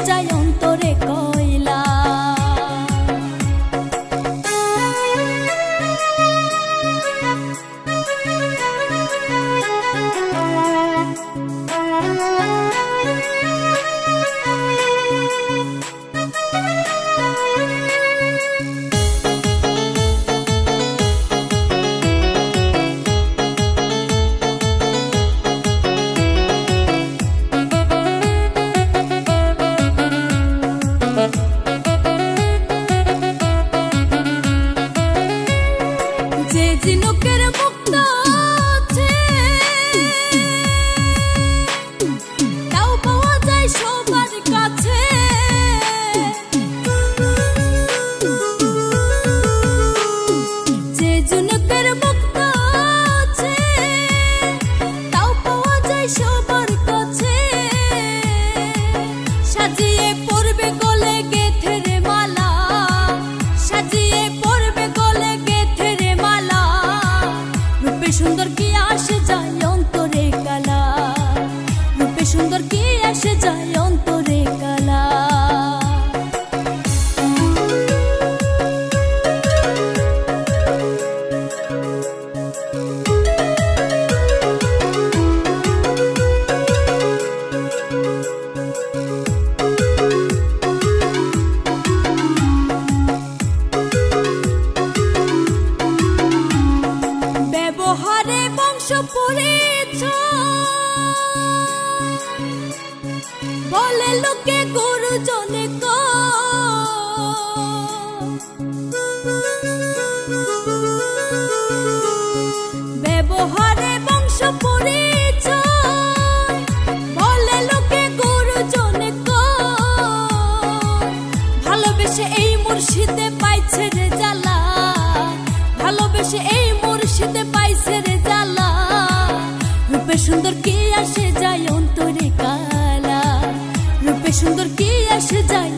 যায় অন্তরে কয়লা। যে ঝিনুকের মুক্ত আছে তাও পাওয়া যায় সবার কাছে। যে ঝিনুকের মুক্ত আছে তাও পাওয়া যায় সবার কাছে। সাজিয়ে পরবে গলে গেথে রে মালা, সাজিয়ে পরবে গলে গেথে রে মালা। রূপে সুন্দর কি আসে যায় অন্তরে কালা, রূপে সুন্দর কি আসে যায় অন্তরে কালা। ব্যবহারে বংশ পরিচয় বলে লোকে গুরুজনে ব্যবহারে বংশ পরিচয় বলে লোকে গুরুজনে ভালোবেসে এই মুর্শিদে পাইছে রে জ্বালা, ভালোবেসে এই মুর্শিদে পাইছে রে জ্বালা। রূপে সুন্দর কি আসে যায় অন্তরে কালা, রূপে সুন্দর কি আসে যায়